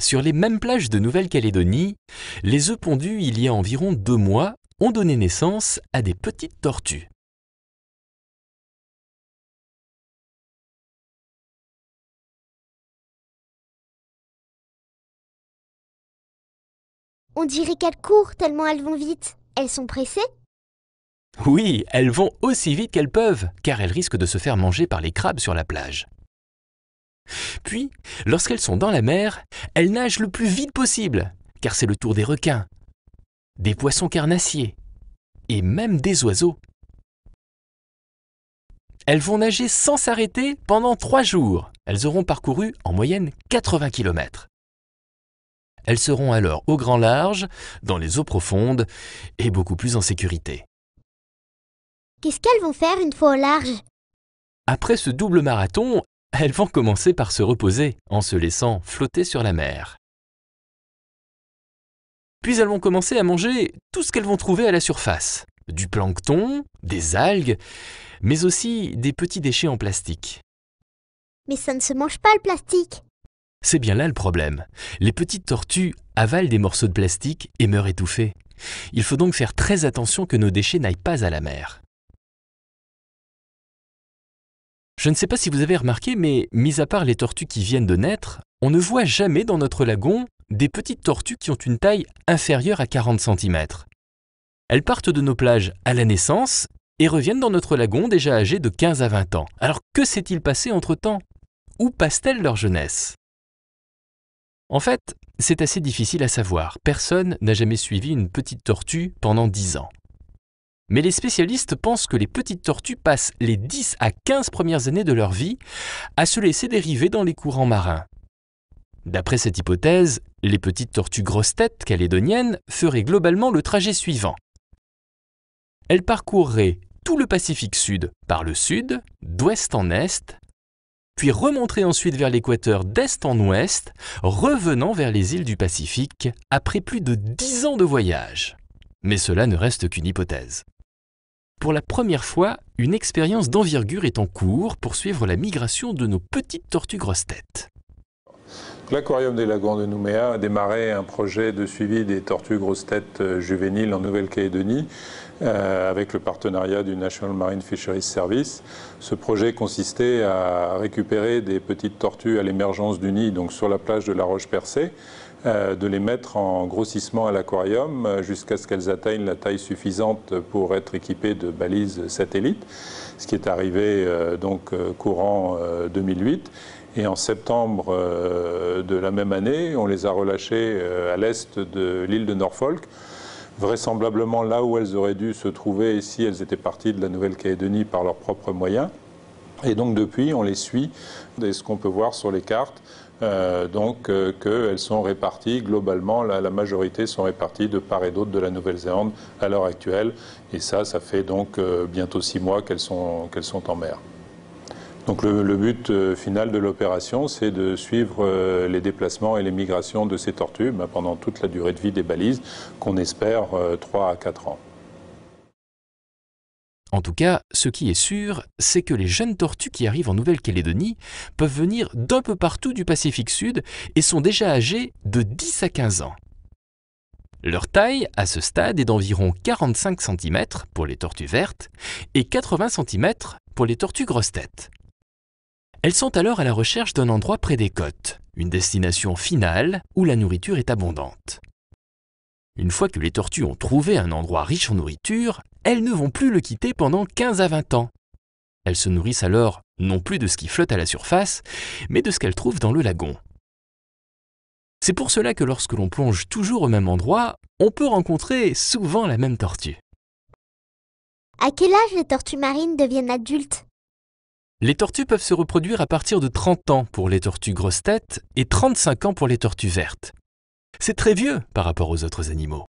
Sur les mêmes plages de Nouvelle-Calédonie, les œufs pondus il y a environ 2 mois ont donné naissance à des petites tortues. On dirait qu'elles courent tellement elles vont vite. Elles sont pressées? Oui, elles vont aussi vite qu'elles peuvent, car elles risquent de se faire manger par les crabes sur la plage. Puis, lorsqu'elles sont dans la mer, elles nagent le plus vite possible, car c'est le tour des requins, des poissons carnassiers et même des oiseaux. Elles vont nager sans s'arrêter pendant 3 jours. Elles auront parcouru en moyenne 80 km. Elles seront alors au grand large, dans les eaux profondes et beaucoup plus en sécurité. Qu'est-ce qu'elles vont faire une fois au large? Après ce double marathon, elles vont commencer par se reposer en se laissant flotter sur la mer. Puis elles vont commencer à manger tout ce qu'elles vont trouver à la surface. Du plancton, des algues, mais aussi des petits déchets en plastique. Mais ça ne se mange pas le plastique. C'est bien là le problème. Les petites tortues avalent des morceaux de plastique et meurent étouffées. Il faut donc faire très attention que nos déchets n'aillent pas à la mer. Je ne sais pas si vous avez remarqué, mais mis à part les tortues qui viennent de naître, on ne voit jamais dans notre lagon des petites tortues qui ont une taille inférieure à 40 cm. Elles partent de nos plages à la naissance et reviennent dans notre lagon déjà âgées de 15 à 20 ans. Alors que s'est-il passé entre-temps? Où passent-elles leur jeunesse? En fait, c'est assez difficile à savoir. Personne n'a jamais suivi une petite tortue pendant 10 ans. Mais les spécialistes pensent que les petites tortues passent les 10 à 15 premières années de leur vie à se laisser dériver dans les courants marins. D'après cette hypothèse, les petites tortues grosses-têtes calédoniennes feraient globalement le trajet suivant. Elles parcourraient tout le Pacifique Sud par le sud, d'ouest en est, puis remonteraient ensuite vers l'équateur d'est en ouest, revenant vers les îles du Pacifique après plus de 10 ans de voyage. Mais cela ne reste qu'une hypothèse. Pour la première fois, une expérience d'envergure est en cours pour suivre la migration de nos petites tortues grosses-têtes. L'Aquarium des Lagons de Nouméa a démarré un projet de suivi des tortues grosses-têtes juvéniles en Nouvelle-Calédonie avec le partenariat du National Marine Fisheries Service. Ce projet consistait à récupérer des petites tortues à l'émergence du nid, donc sur la plage de la Roche-Percée, de les mettre en grossissement à l'aquarium jusqu'à ce qu'elles atteignent la taille suffisante pour être équipées de balises satellites, ce qui est arrivé courant 2008. Et en septembre de la même année, on les a relâchées à l'est de l'île de Norfolk, vraisemblablement là où elles auraient dû se trouver si elles étaient parties de la Nouvelle-Calédonie par leurs propres moyens. Et donc depuis, on les suit, et ce qu'on peut voir sur les cartes, qu'elles sont réparties, globalement, la majorité sont réparties de part et d'autre de la Nouvelle-Zélande à l'heure actuelle. Et ça fait donc bientôt 6 mois qu'elles sont en mer. Donc le but final de l'opération, c'est de suivre les déplacements et les migrations de ces tortues pendant toute la durée de vie des balises, qu'on espère 3 à 4 ans. En tout cas, ce qui est sûr, c'est que les jeunes tortues qui arrivent en Nouvelle-Calédonie peuvent venir d'un peu partout du Pacifique Sud et sont déjà âgées de 10 à 15 ans. Leur taille, à ce stade, est d'environ 45 cm pour les tortues vertes et 80 cm pour les tortues grosses-têtes. Elles sont alors à la recherche d'un endroit près des côtes, une destination finale où la nourriture est abondante. Une fois que les tortues ont trouvé un endroit riche en nourriture, elles ne vont plus le quitter pendant 15 à 20 ans. Elles se nourrissent alors non plus de ce qui flotte à la surface, mais de ce qu'elles trouvent dans le lagon. C'est pour cela que lorsque l'on plonge toujours au même endroit, on peut rencontrer souvent la même tortue. À quel âge les tortues marines deviennent adultes? Les tortues peuvent se reproduire à partir de 30 ans pour les tortues grosses-têtes et 35 ans pour les tortues vertes. C'est très vieux par rapport aux autres animaux.